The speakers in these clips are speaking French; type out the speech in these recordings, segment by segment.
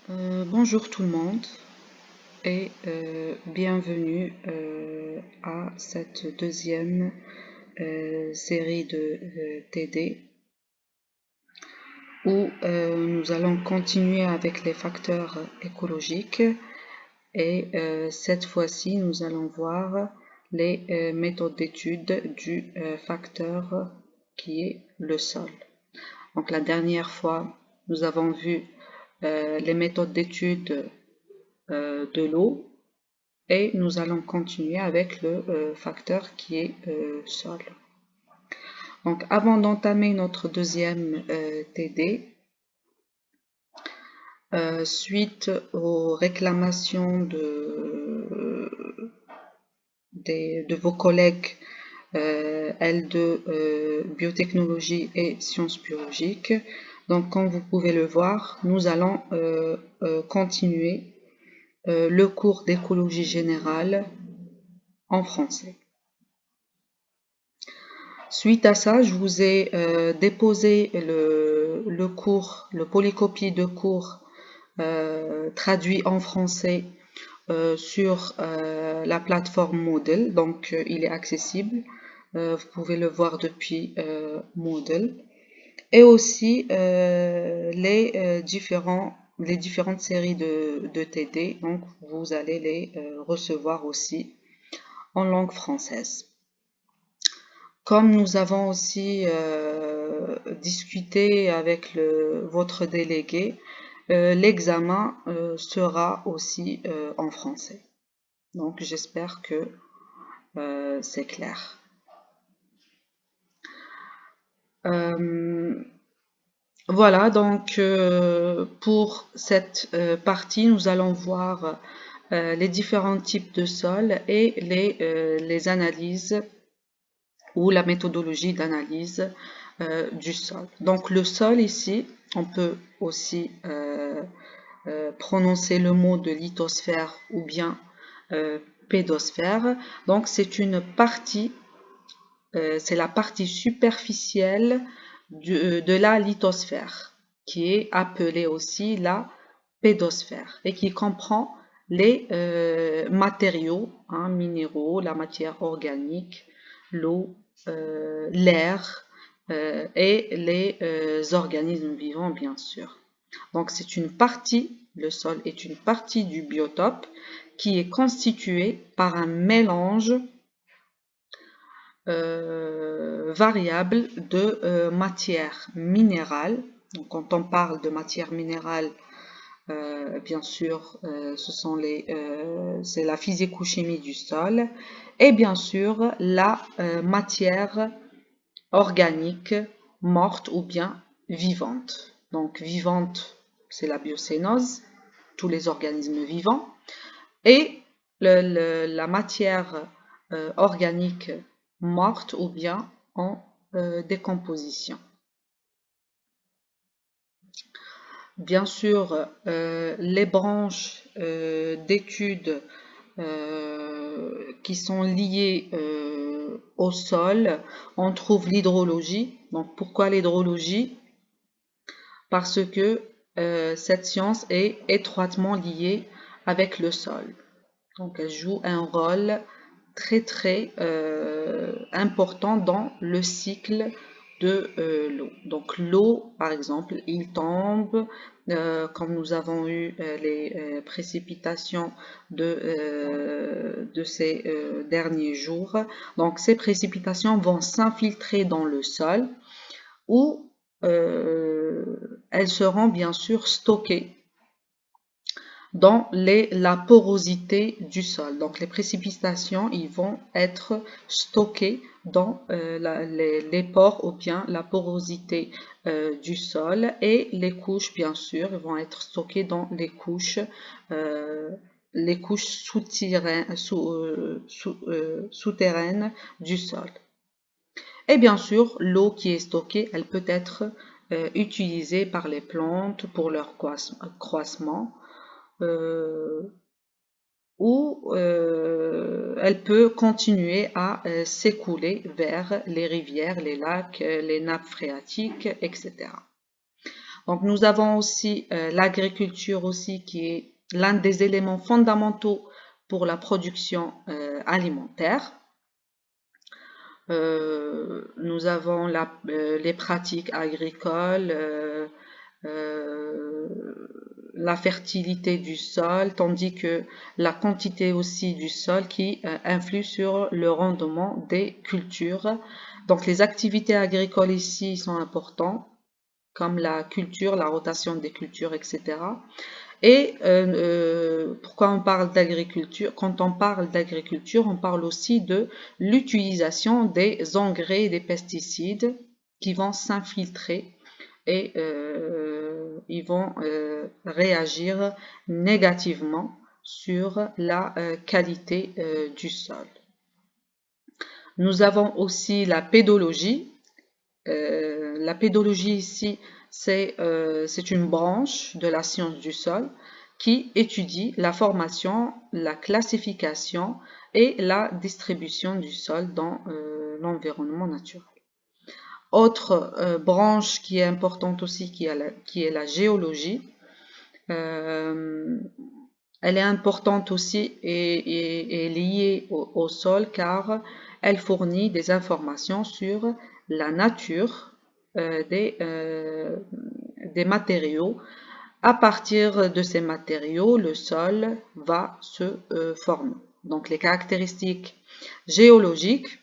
Bonjour tout le monde et bienvenue à cette deuxième série de TD où nous allons continuer avec les facteurs écologiques et cette fois-ci nous allons voir les méthodes d'étude du facteur qui est le sol. Donc la dernière fois nous avons vu les méthodes d'étude de l'eau et nous allons continuer avec le facteur qui est sol. Donc avant d'entamer notre deuxième TD, suite aux réclamations de vos collègues L2 biotechnologie et sciences biologiques, donc comme vous pouvez le voir, nous allons continuer le cours d'écologie générale en français. Suite à ça, je vous ai déposé le cours, le polycopie de cours traduit en français sur la plateforme Moodle. Donc, il est accessible. Vous pouvez le voir depuis Moodle. Et aussi les différentes séries de TD. Donc, vous allez les recevoir aussi en langue française. Comme nous avons aussi discuté avec votre délégué, l'examen sera aussi en français. Donc j'espère que c'est clair. Voilà, donc pour cette partie, nous allons voir les différents types de sols et les analyses ou la méthodologie d'analyse du sol. Donc le sol ici, on peut aussi prononcer le mot de lithosphère ou bien pédosphère. Donc c'est une partie, c'est la partie superficielle de la lithosphère qui est appelée aussi la pédosphère et qui comprend les matériaux minéraux, la matière organique, l'eau, l'air et les organismes vivants bien sûr. Donc c'est une partie, le sol est une partie du biotope qui est constituée par un mélange variable de matière minérale. Donc quand on parle de matière minérale, bien sûr, c'est la physico-chimie du sol et bien sûr la matière organique morte ou bien vivante. Donc vivante, c'est la biocénose, tous les organismes vivants, et la matière organique morte ou bien en décomposition. Bien sûr, les branches d'études qui sont liées au sol, on trouve l'hydrologie. Donc pourquoi l'hydrologie? Parce que cette science est étroitement liée avec le sol. Donc elle joue un rôle très important dans le cycle de l'eau. Donc l'eau, par exemple, il tombe, comme nous avons eu les précipitations de ces derniers jours. Donc ces précipitations vont s'infiltrer dans le sol où elles seront bien sûr stockées dans la porosité du sol. Donc les précipitations, ils vont être stockées dans les pores ou bien la porosité du sol et les couches, bien sûr, vont être stockées dans les couches souterraines du sol. Et bien sûr, l'eau qui est stockée, elle peut être utilisée par les plantes pour leur croissement. Ou elle peut continuer à s'écouler vers les rivières, les lacs, les nappes phréatiques, etc. Donc nous avons aussi l'agriculture aussi qui est l'un des éléments fondamentaux pour la production alimentaire. Nous avons les pratiques agricoles, la fertilité du sol, tandis que la quantité aussi du sol qui influe sur le rendement des cultures. Donc les activités agricoles ici sont importantes, comme la culture, la rotation des cultures, etc. Et pourquoi on parle d'agriculture? Quand on parle d'agriculture, on parle aussi de l'utilisation des engrais et des pesticides qui vont s'infiltrer et ils vont réagir négativement sur la qualité du sol. Nous avons aussi la pédologie. La pédologie ici, c'est une branche de la science du sol qui étudie la formation, la classification et la distribution du sol dans l'environnement naturel. Autre branche qui est importante aussi, qui est la géologie. Elle est importante aussi et liée au sol car elle fournit des informations sur la nature des matériaux. À partir de ces matériaux, le sol va se former. Donc les caractéristiques géologiques,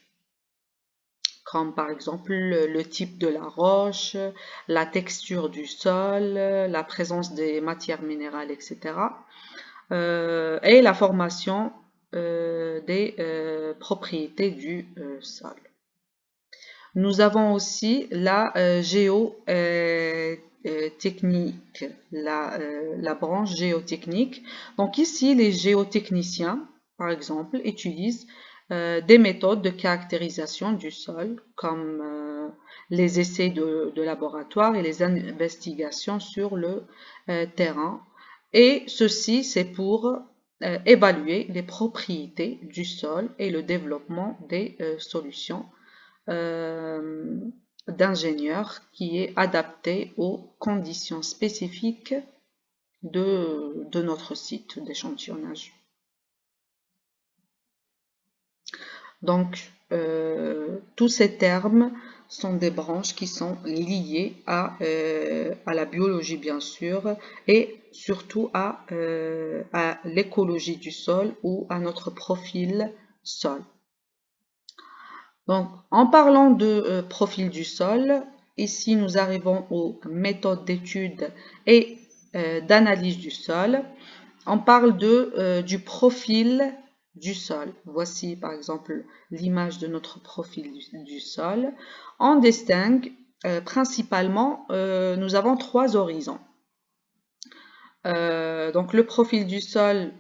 comme par exemple le type de la roche, la texture du sol, la présence des matières minérales, etc. Et la formation des propriétés du sol. Nous avons aussi la géotechnique, la branche géotechnique. Donc ici, les géotechniciens, par exemple, utilisent des méthodes de caractérisation du sol, comme les essais de laboratoire et les investigations sur le terrain. Et ceci, c'est pour évaluer les propriétés du sol et le développement des solutions d'ingénieur qui est adapté aux conditions spécifiques de notre site d'échantillonnage. Donc, tous ces termes sont des branches qui sont liées à la biologie, bien sûr, et surtout à l'écologie du sol ou à notre profil sol. Donc, en parlant de profil du sol, ici nous arrivons aux méthodes d'étude et d'analyse du sol. On parle du profil du sol. Voici par exemple l'image de notre profil du sol. On distingue principalement, nous avons trois horizons. Donc le profil du sol,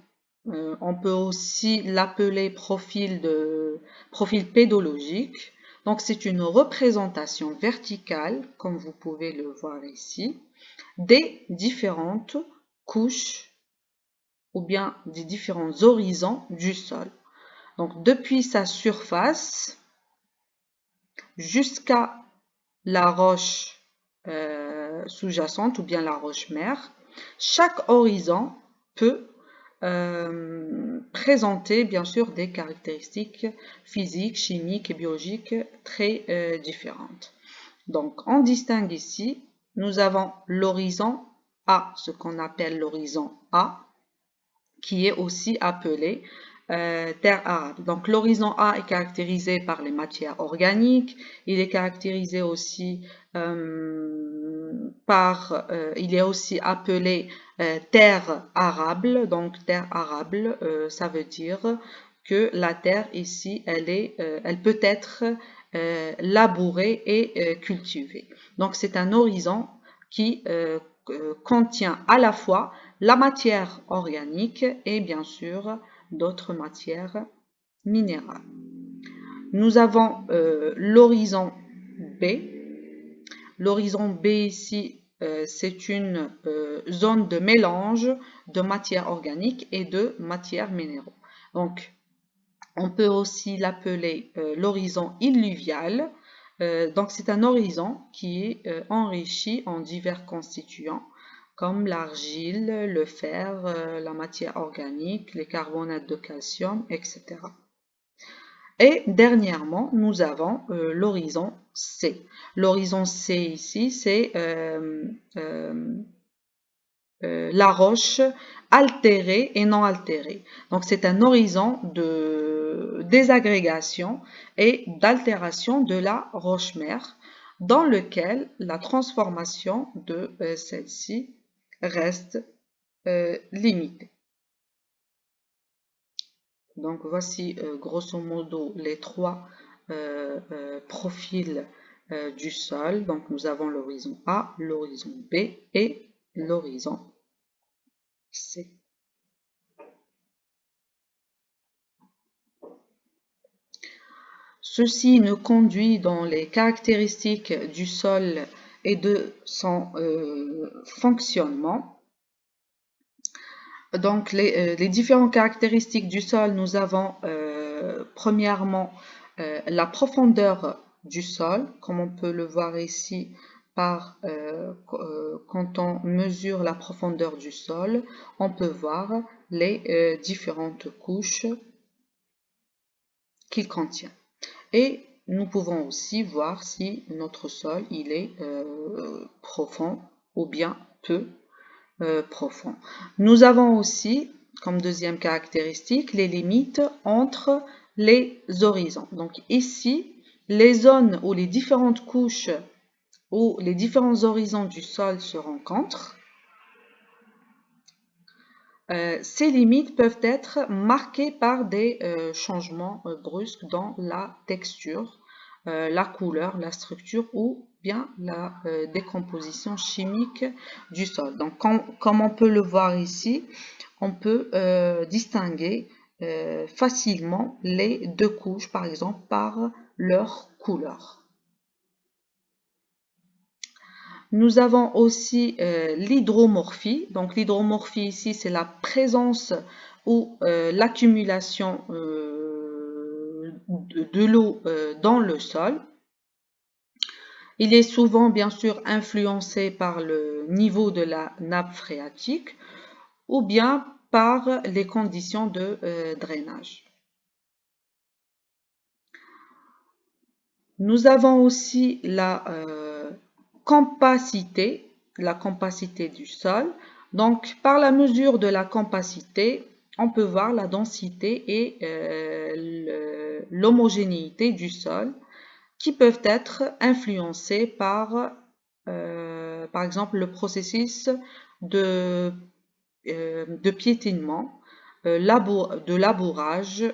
on peut aussi l'appeler profil pédologique. Donc c'est une représentation verticale, comme vous pouvez le voir ici, des différentes couches ou bien des différents horizons du sol. Donc depuis sa surface jusqu'à la roche sous-jacente ou bien la roche mère, chaque horizon peut présenter bien sûr des caractéristiques physiques, chimiques et biologiques très différentes. Donc on distingue ici, nous avons l'horizon A, ce qu'on appelle l'horizon A, qui est aussi appelé terre arable. Donc l'horizon A est caractérisé par les matières organiques, il est caractérisé aussi il est aussi appelé terre arable. Donc terre arable, ça veut dire que la terre ici, elle peut être labourée et cultivée. Donc c'est un horizon qui contient à la fois la matière organique et bien sûr d'autres matières minérales. Nous avons l'horizon B. L'horizon B ici, c'est une zone de mélange de matière organique et de matières minéraux. Donc, on peut aussi l'appeler l'horizon illuvial. Donc c'est un horizon qui est enrichi en divers constituants comme l'argile, le fer, la matière organique, les carbonates de calcium, etc. Et dernièrement, nous avons l'horizon C. L'horizon C ici, c'est la roche altérée et non altérée. Donc c'est un horizon de désagrégation et d'altération de la roche-mère dans lequel la transformation de celle-ci reste limitée. Donc voici grosso modo les trois profils du sol. Donc nous avons l'horizon A, l'horizon B et l'horizon C. Ceci nous conduit dans les caractéristiques du sol et de son fonctionnement. Donc les différentes caractéristiques du sol, nous avons premièrement la profondeur du sol, comme on peut le voir ici par quand on mesure la profondeur du sol, on peut voir les différentes couches qu'il contient. Et nous pouvons aussi voir si notre sol il est profond ou bien peu profond. Nous avons aussi, comme deuxième caractéristique, les limites entre les horizons. Donc ici, les zones où les différentes couches ou les différents horizons du sol se rencontrent, ces limites peuvent être marquées par des changements brusques dans la texture, la couleur, la structure ou bien la décomposition chimique du sol. Donc, comme on peut le voir ici, on peut distinguer facilement les deux couches, par exemple, par leur couleur. Nous avons aussi l'hydromorphie. Donc l'hydromorphie ici, c'est la présence ou l'accumulation de l'eau dans le sol. Il est souvent bien sûr influencé par le niveau de la nappe phréatique ou bien par les conditions de drainage. Nous avons aussi la compacité du sol. Donc, par la mesure de la compacité, on peut voir la densité et l'homogénéité du sol qui peuvent être influencés par exemple, le processus de piétinement, de labourage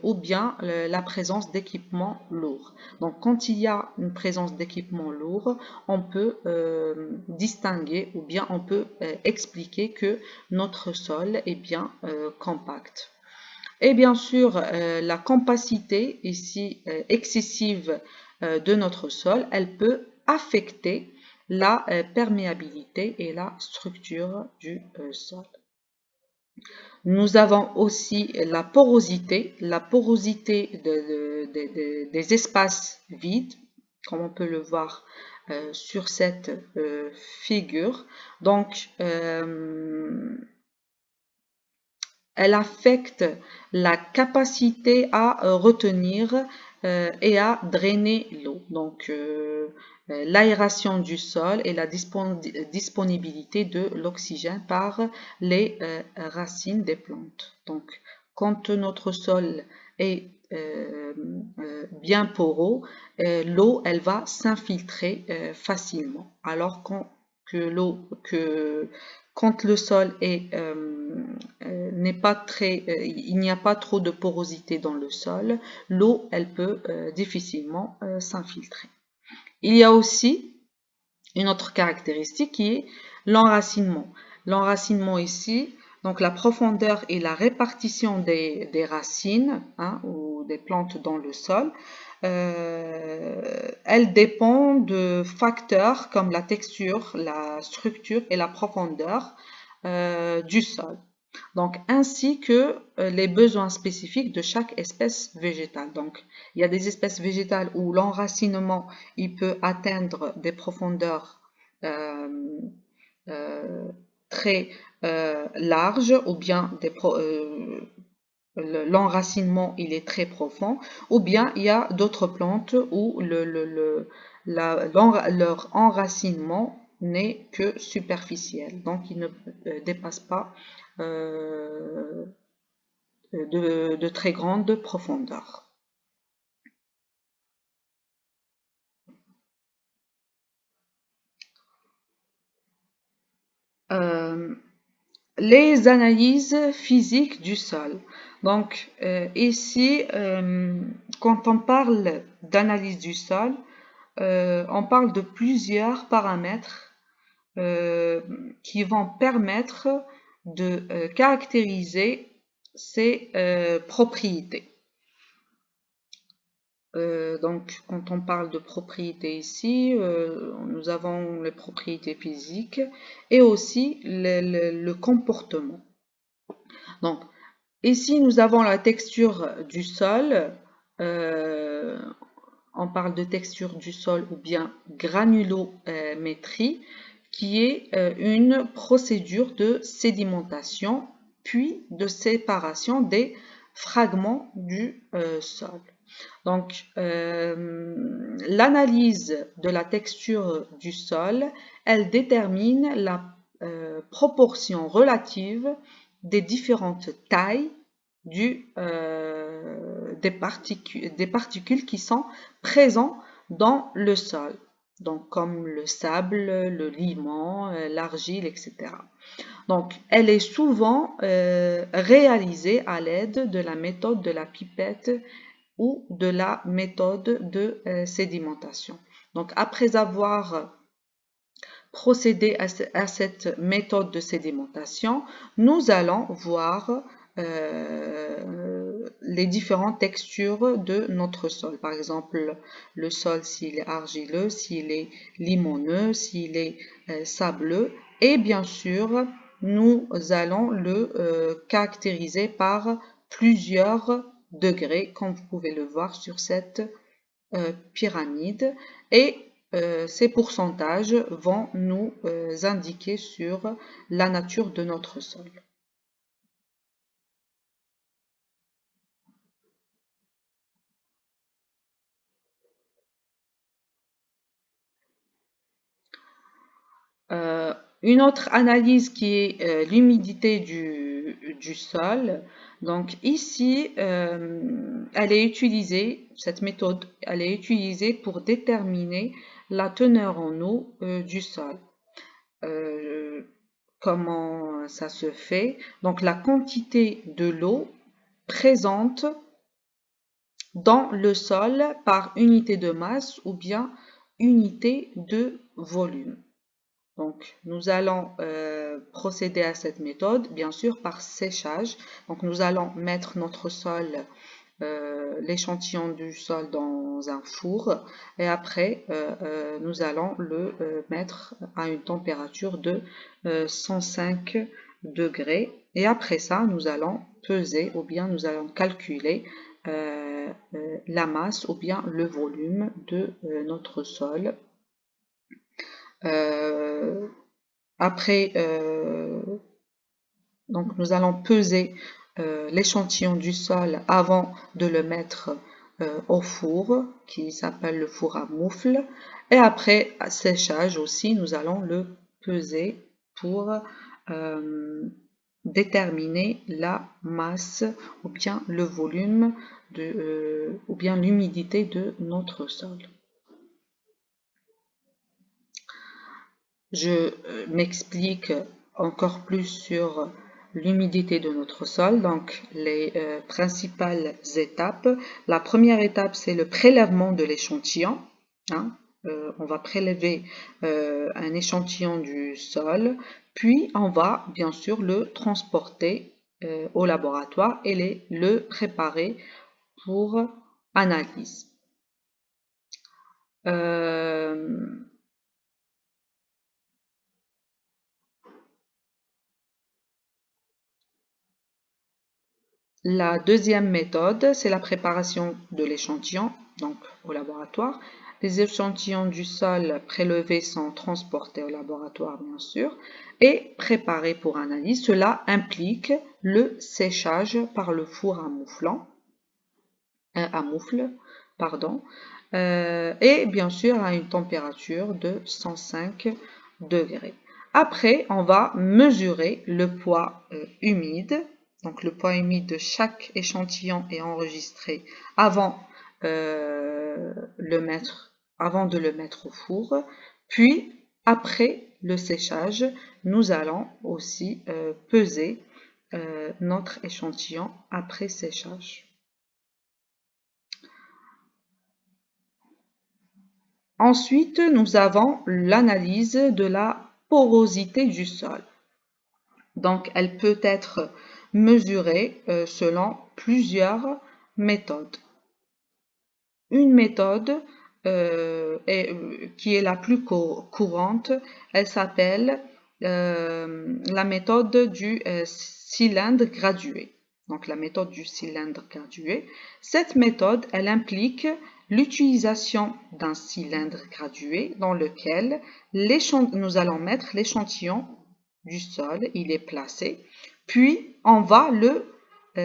ou bien la présence d'équipements lourds. Donc quand il y a une présence d'équipements lourds, on peut distinguer ou bien on peut expliquer que notre sol est bien compact. Et bien sûr, la compacité ici excessive de notre sol, elle peut affecter la perméabilité et la structure du sol. Nous avons aussi la porosité des espaces vides, comme on peut le voir sur cette figure. Donc, elle affecte la capacité à retenir et à drainer l'eau. Donc, l'aération du sol et la disponibilité de l'oxygène par les racines des plantes. Donc, quand notre sol est bien poreux, l'eau elle va s'infiltrer facilement. Alors quand le sol n'est pas très, il n'y a pas trop de porosité dans le sol, l'eau elle peut difficilement s'infiltrer. Il y a aussi une autre caractéristique qui est l'enracinement. L'enracinement ici, donc la profondeur et la répartition des racines ou des plantes dans le sol, elle dépend de facteurs comme la texture, la structure et la profondeur du sol. Donc, ainsi que les besoins spécifiques de chaque espèce végétale. Donc, il y a des espèces végétales où l'enracinement il peut atteindre des profondeurs euh, euh, très larges, ou bien l'enracinement il est très profond, ou bien il y a d'autres plantes où leur enracinement n'est que superficiel, donc il ne dépasse pas euh, de très grande profondeur. Euh, les analyses physiques du sol. Donc ici, quand on parle d'analyse du sol, on parle de plusieurs paramètres euh, qui vont permettre de caractériser ces propriétés. Donc, quand on parle de propriétés ici, nous avons les propriétés physiques et aussi le comportement. Donc, ici, nous avons la texture du sol. Euh, on parle de texture du sol ou bien granulométrie, qui est une procédure de sédimentation puis de séparation des fragments du sol. Donc, l'analyse de la texture du sol, elle détermine la proportion relative des différentes tailles des particules qui sont présentes dans le sol, donc comme le sable, le limon, l'argile, etc. Donc, elle est souvent réalisée à l'aide de la méthode de la pipette ou de la méthode de sédimentation. Donc, après avoir procédé à cette méthode de sédimentation, nous allons voir les différentes textures de notre sol. Par exemple, le sol s'il est argileux, s'il est limoneux, s'il est sableux. Et bien sûr, nous allons le caractériser par plusieurs degrés, comme vous pouvez le voir sur cette pyramide. Et ces pourcentages vont nous indiquer sur la nature de notre sol. Euh, une autre analyse qui est l'humidité du sol. Donc ici, elle est utilisée, cette méthode, elle est utilisée pour déterminer la teneur en eau du sol. Euh, comment ça se fait? Donc la quantité de l'eau présente dans le sol par unité de masse ou bien unité de volume. Donc, nous allons procéder à cette méthode, bien sûr, par séchage. Donc, nous allons mettre notre sol, l'échantillon du sol dans un four et après, nous allons le mettre à une température de 105 degrés. Et après ça, nous allons peser ou bien nous allons calculer la masse ou bien le volume de notre sol. Euh, Après, donc nous allons peser l'échantillon du sol avant de le mettre au four, qui s'appelle le four à moufle. Et après séchage aussi, nous allons le peser pour déterminer la masse ou bien le volume ou bien l'humidité de notre sol. Je m'explique encore plus sur l'humidité de notre sol. Donc, les principales étapes. La première étape, c'est le prélèvement de l'échantillon. Hein. On va prélever un échantillon du sol, puis on va bien sûr le transporter au laboratoire et le préparer pour analyse. Euh, La deuxième méthode, c'est la préparation de l'échantillon, donc au laboratoire. Les échantillons du sol prélevés sont transportés au laboratoire, bien sûr, et préparés pour analyse. Cela implique le séchage par le four à moufle, pardon, et bien sûr à une température de 105 degrés. Après, on va mesurer le poids humide. Donc le poids humide de chaque échantillon est enregistré avant, avant de le mettre au four. Puis, après le séchage, nous allons aussi peser notre échantillon après séchage. Ensuite, nous avons l'analyse de la porosité du sol. Donc, elle peut être mesurée selon plusieurs méthodes. Une méthode qui est la plus courante, elle s'appelle la méthode du cylindre gradué. Donc, la méthode du cylindre gradué. Cette méthode, elle implique l'utilisation d'un cylindre gradué dans lequel nous allons mettre l'échantillon du sol, il est placé, puis on va le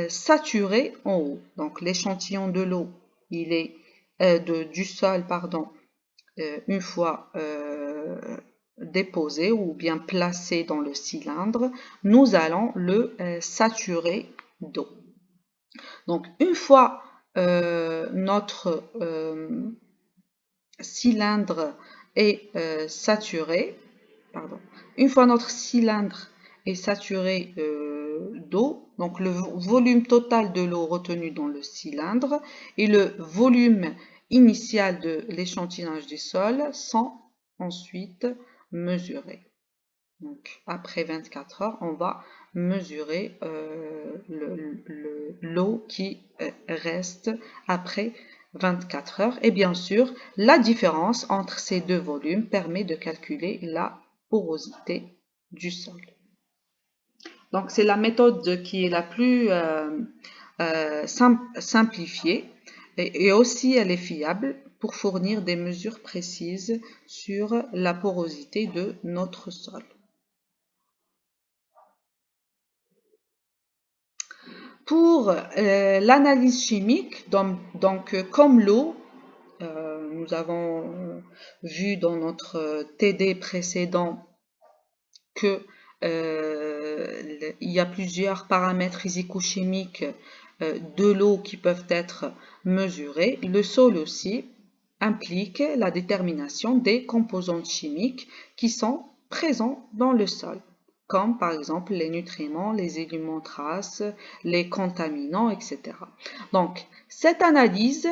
saturer en haut. Donc l'échantillon de l'eau, il est du sol, pardon, une fois déposé ou bien placé dans le cylindre, nous allons le saturer d'eau. Donc une fois notre cylindre est saturé, pardon, une fois notre cylindre est saturé d'eau, donc le volume total de l'eau retenu dans le cylindre et le volume initial de l'échantillonnage du sol sont ensuite mesurés. Donc, après 24 heures, on va mesurer l'eau qui reste après 24 heures. Et bien sûr, la différence entre ces deux volumes permet de calculer la porosité du sol. Donc, c'est la méthode qui est la plus simplifiée et aussi elle est fiable pour fournir des mesures précises sur la porosité de notre sol. Pour l'analyse chimique, donc comme l'eau, nous avons vu dans notre TD précédent que il y a plusieurs paramètres physico-chimiques de l'eau qui peuvent être mesurés. Le sol aussi implique la détermination des composantes chimiques qui sont présents dans le sol, comme par exemple les nutriments, les éléments traces, les contaminants, etc. Donc, cette analyse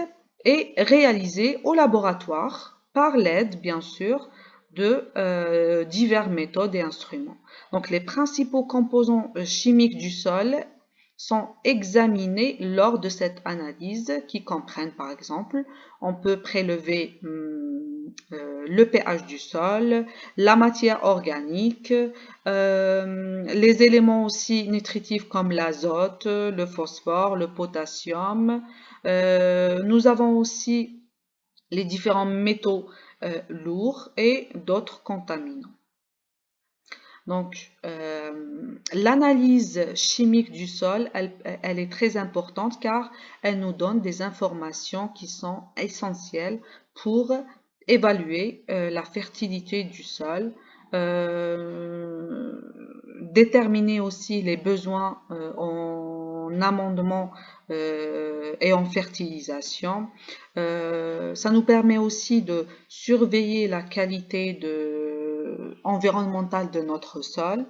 est réalisée au laboratoire par l'aide, bien sûr, de diverses méthodes et instruments. Donc, les principaux composants chimiques du sol sont examinés lors de cette analyse qui comprennent par exemple, on peut prélever le pH du sol, la matière organique, les éléments aussi nutritifs comme l'azote, le phosphore, le potassium. Nous avons aussi les différents métaux lourds et d'autres contaminants. Donc, l'analyse chimique du sol, elle est très importante car elle nous donne des informations qui sont essentielles pour évaluer la fertilité du sol, déterminer aussi les besoins en amendement et en fertilisation. Ça nous permet aussi de surveiller la qualité environnementale de notre sol.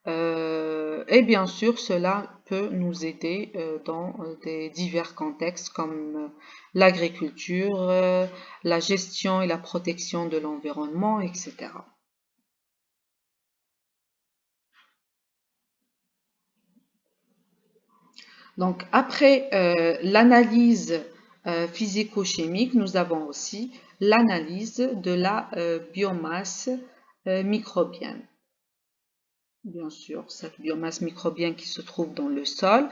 Et bien sûr, cela peut nous aider dans des divers contextes comme l'agriculture, la gestion et la protection de l'environnement, etc. Donc, après l'analyse physico-chimique, nous avons aussi l'analyse de la biomasse microbienne. Bien sûr, cette biomasse microbienne qui se trouve dans le sol,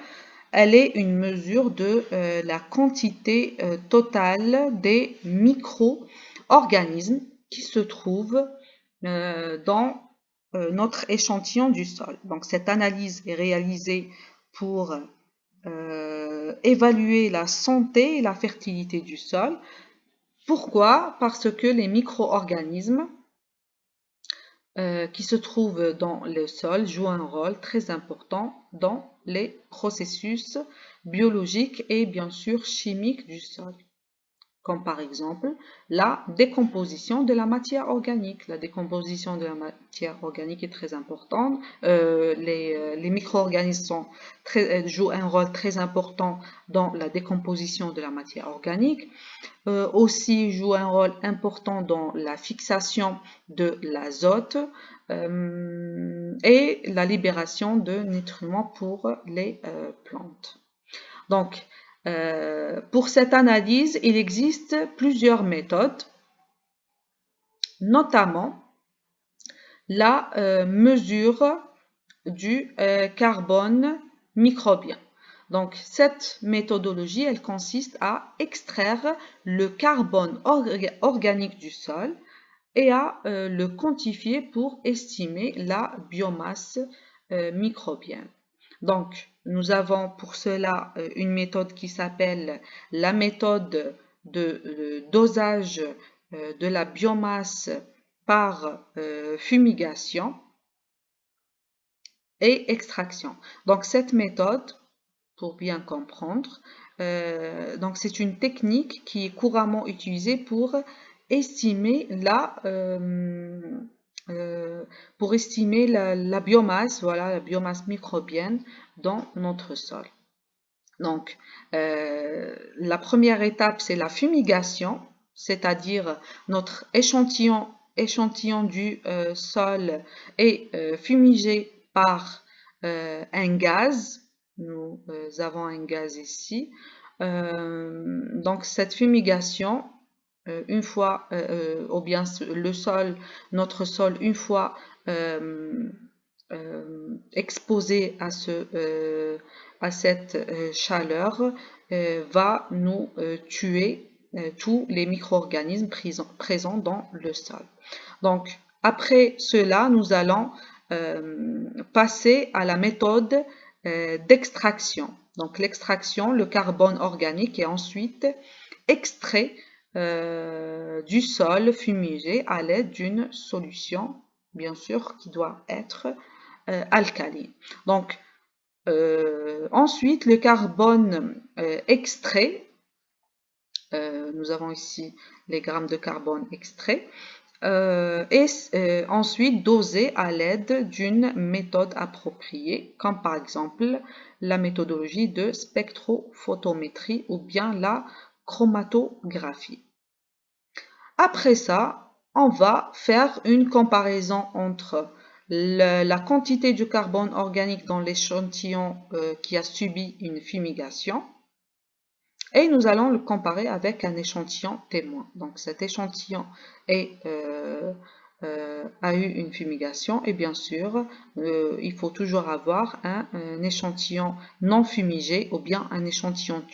elle est une mesure de la quantité totale des micro-organismes qui se trouvent dans notre échantillon du sol. Donc cette analyse est réalisée pour évaluer la santé et la fertilité du sol. Pourquoi? Parce que les micro-organismes qui se trouvent dans le sol jouent un rôle très important dans les processus biologiques et bien sûr chimiques du sol, comme par exemple la décomposition de la matière organique. La décomposition de la matière organique est très importante. Les micro-organismes jouent un rôle très important dans la décomposition de la matière organique. Aussi jouent un rôle important dans la fixation de l'azote et la libération de nutriments pour les plantes. Donc, pour cette analyse, il existe plusieurs méthodes, notamment la mesure du carbone microbien. Donc, cette méthodologie, elle consiste à extraire le carbone organique du sol et à le quantifier pour estimer la biomasse microbienne. Donc, nous avons pour cela une méthode qui s'appelle la méthode de dosage de la biomasse par fumigation et extraction. Donc, cette méthode, pour bien comprendre, donc c'est une technique qui est couramment utilisée pour estimer la biomasse, voilà, la biomasse microbienne dans notre sol. Donc, la première étape, c'est la fumigation, c'est-à-dire notre échantillon du sol est fumigé par un gaz. Nous avons un gaz ici. Donc, cette fumigation, une fois, ou bien le sol, notre sol, une fois exposé à cette chaleur, va nous tuer tous les micro-organismes présents dans le sol. Donc, après cela, nous allons passer à la méthode d'extraction. Donc, l'extraction, le carbone organique est ensuite extrait du sol fumigé à l'aide d'une solution, bien sûr, qui doit être alcaline. Donc, ensuite, le carbone extrait, nous avons ici les grammes de carbone extrait, est ensuite dosé à l'aide d'une méthode appropriée, comme par exemple la méthodologie de spectrophotométrie ou bien la chromatographie. Après ça, on va faire une comparaison entre la quantité de carbone organique dans l'échantillon qui a subi une fumigation et nous allons le comparer avec un échantillon témoin. Donc cet échantillon a eu une fumigation et bien sûr il faut toujours avoir un échantillon non fumigé ou bien un échantillon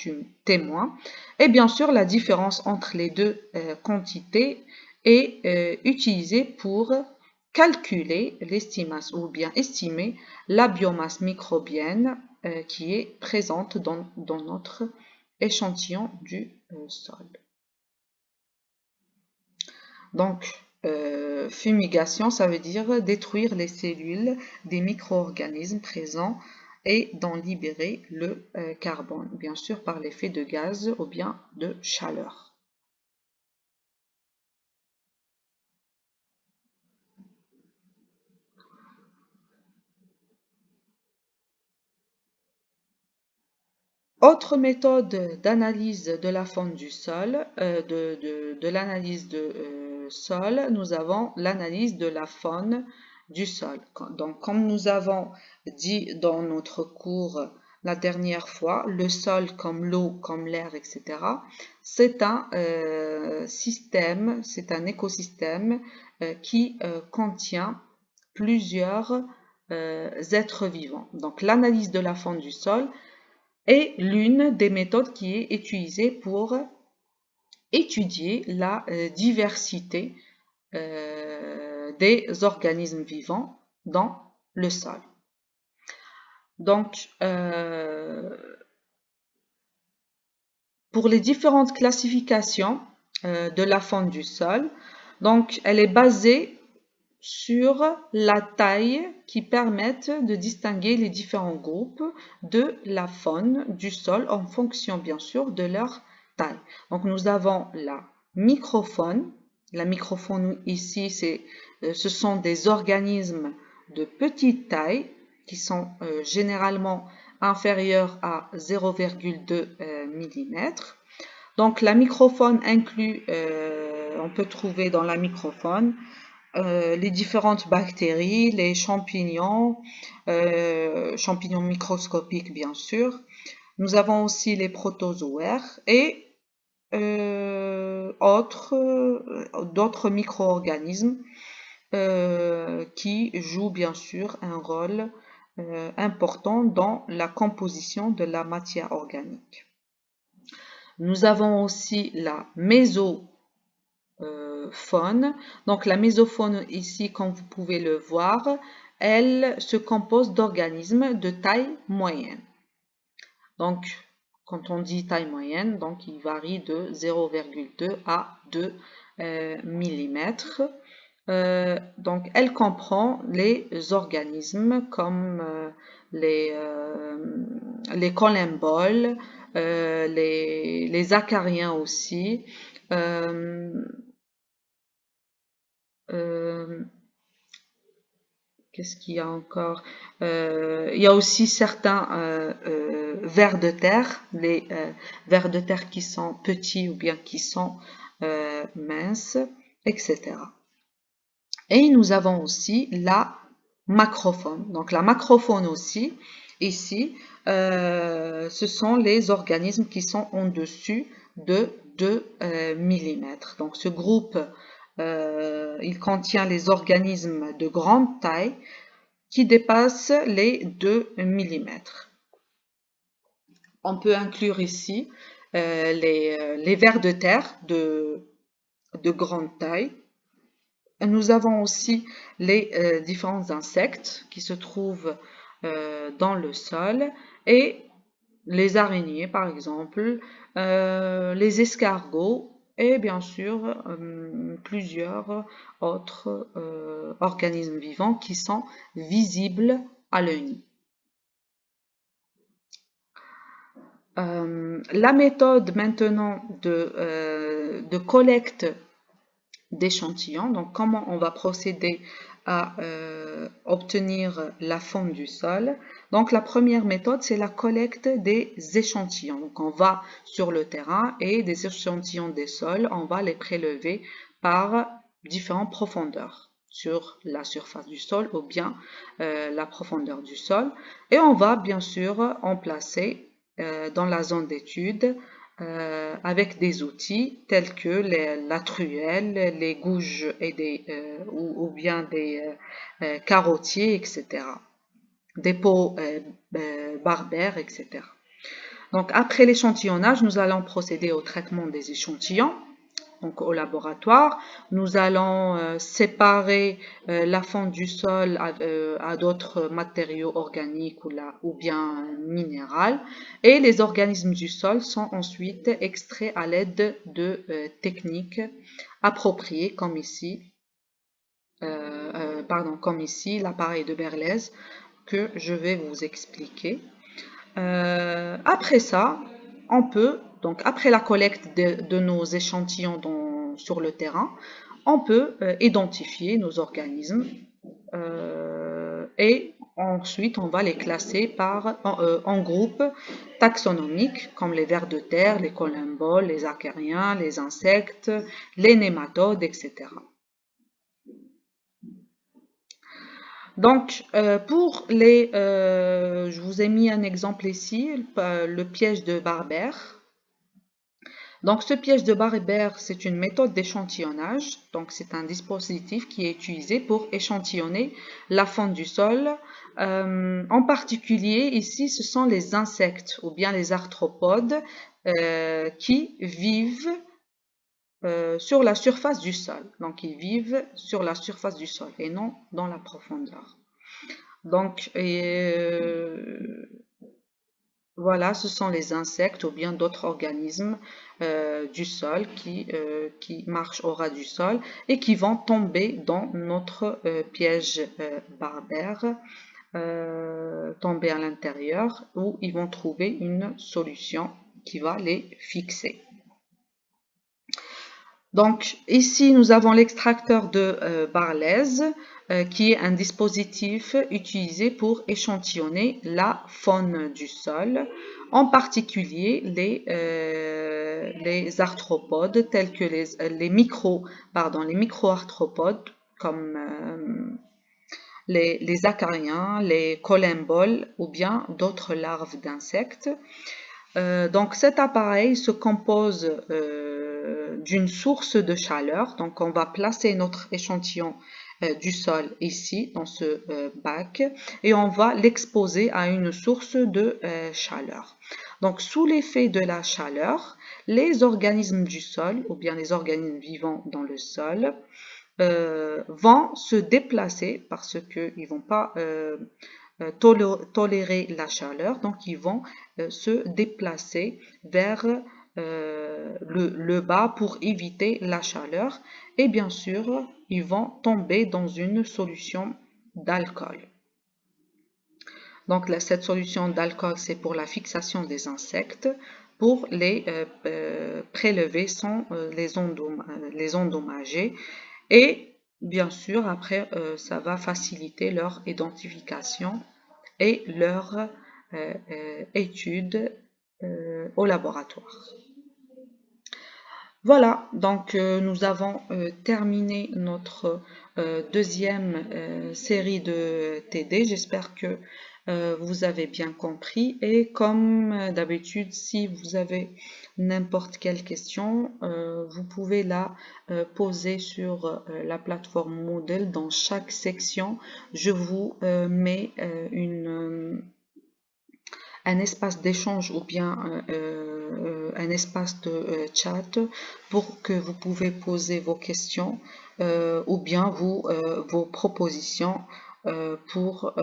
témoin. Et bien sûr la différence entre les deux quantités est utilisée pour calculer l'estimation ou bien estimer la biomasse microbienne qui est présente dans notre échantillon du sol. Donc, fumigation, ça veut dire détruire les cellules des micro-organismes présents et d'en libérer le carbone, bien sûr par l'effet de gaz ou bien de chaleur. Autre méthode d'analyse de la faune du sol, de l'analyse de sol, nous avons l'analyse de la faune du sol. Donc, comme nous avons dit dans notre cours la dernière fois, le sol comme l'eau, comme l'air, etc., c'est un système, c'est un écosystème qui contient plusieurs êtres vivants. Donc l'analyse de la faune du sol est l'une des méthodes qui est utilisée pour étudier la diversité des organismes vivants dans le sol. Donc, pour les différentes classifications de la faune du sol, donc elle est basée sur la taille qui permettent de distinguer les différents groupes de la faune du sol en fonction bien sûr de leur taille. Donc nous avons la microfaune. La microfaune ici, ce sont des organismes de petite taille qui sont généralement inférieurs à 0,2 mm. Donc la microfaune inclut, on peut trouver dans la microfaune les différentes bactéries, les champignons, champignons microscopiques bien sûr. Nous avons aussi les protozoaires et d'autres micro-organismes qui jouent bien sûr un rôle important dans la composition de la matière organique. Nous avons aussi la mésofaune. Donc la mésofaune ici, comme vous pouvez le voir, elle se compose d'organismes de taille moyenne. Donc quand on dit taille moyenne, donc il varie de 0,2 à 2 mm. Donc elle comprend les organismes comme les collemboles, les acariens aussi. Qu'est-ce qu'il y a encore? Il y a aussi certains vers de terre, les vers de terre qui sont petits ou bien qui sont minces, etc. Et nous avons aussi la macrofaune. Donc la macrofaune aussi, ici, ce sont les organismes qui sont en dessus de 2 mm. Donc ce groupe, il contient les organismes de grande taille qui dépassent les 2 mm. On peut inclure ici les vers de terre de grande taille. Nous avons aussi les différents insectes qui se trouvent dans le sol et les araignées par exemple, les escargots et bien sûr plusieurs autres organismes vivants qui sont visibles à l'œil nu. La méthode maintenant de collecte d'échantillons, donc comment on va procéder à obtenir la faune du sol. Donc la première méthode, c'est la collecte des échantillons. Donc on va sur le terrain et des échantillons des sols, on va les prélever par différentes profondeurs sur la surface du sol ou bien la profondeur du sol. Et on va bien sûr en placer dans la zone d'étude avec des outils tels que la truelle, les gouges et ou bien des carottiers, etc. Des pots barbaires, etc. Donc après l'échantillonnage, nous allons procéder au traitement des échantillons. Donc au laboratoire, nous allons séparer la faune du sol à d'autres matériaux organiques ou bien minéraux et les organismes du sol sont ensuite extraits à l'aide de techniques appropriées comme ici, l'appareil de Berlez que je vais vous expliquer. Après ça, on peut, donc après la collecte de nos échantillons sur le terrain, on peut identifier nos organismes et ensuite on va les classer en groupes taxonomiques comme les vers de terre, les collemboles, les acariens, les insectes, les nématodes, etc. Donc, je vous ai mis un exemple ici, le piège de Barber. Donc, ce piège de Barber, c'est une méthode d'échantillonnage. Donc, c'est un dispositif qui est utilisé pour échantillonner la faune du sol. En particulier, ici, ce sont les insectes ou bien les arthropodes qui vivent sur la surface du sol. Donc, ils vivent sur la surface du sol et non dans la profondeur. Donc, voilà, ce sont les insectes ou bien d'autres organismes du sol qui marchent au ras du sol et qui vont tomber dans notre piège Barber, tomber à l'intérieur où ils vont trouver une solution qui va les fixer. Donc ici, nous avons l'extracteur de Barlez qui est un dispositif utilisé pour échantillonner la faune du sol, en particulier les arthropodes tels que les micro-arthropodes comme les acariens, les collemboles ou bien d'autres larves d'insectes. Donc cet appareil se compose d'une source de chaleur. Donc on va placer notre échantillon du sol ici dans ce bac et on va l'exposer à une source de chaleur. Donc sous l'effet de la chaleur, les organismes du sol ou bien les organismes vivants dans le sol vont se déplacer parce qu'ils ne vont pas tolérer la chaleur, donc ils vont se déplacer vers le bas pour éviter la chaleur et bien sûr ils vont tomber dans une solution d'alcool. Donc cette solution d'alcool c'est pour la fixation des insectes, pour les prélever sans les endommager et bien sûr après ça va faciliter leur identification et leur étude au laboratoire. Voilà, donc nous avons terminé notre deuxième série de TD. J'espère que vous avez bien compris et comme d'habitude, si vous avez n'importe quelle question, vous pouvez la poser sur la plateforme Moodle. Dans chaque section, je vous mets un espace d'échange ou bien un espace de chat pour que vous pouvez poser vos questions ou bien vos propositions pour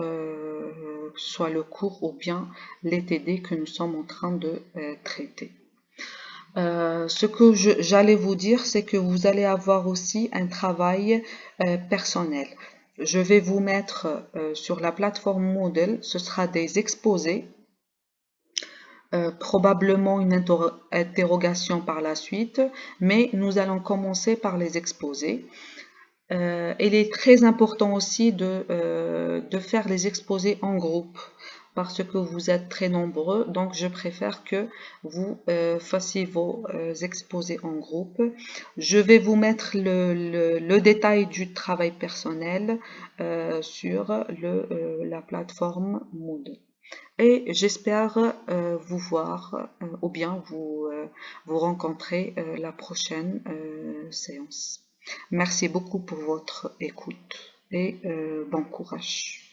soit le cours ou bien les TD que nous sommes en train de traiter. Ce que j'allais vous dire, c'est que vous allez avoir aussi un travail personnel. Je vais vous mettre sur la plateforme Moodle, ce sera des exposés, probablement une interrogation par la suite, mais nous allons commencer par les exposés. Il est très important aussi de faire les exposés en groupe parce que vous êtes très nombreux, donc je préfère que vous fassiez vos exposés en groupe. Je vais vous mettre le détail du travail personnel sur la plateforme Moodle. Et j'espère vous voir ou bien vous rencontrer la prochaine séance. Merci beaucoup pour votre écoute et bon courage.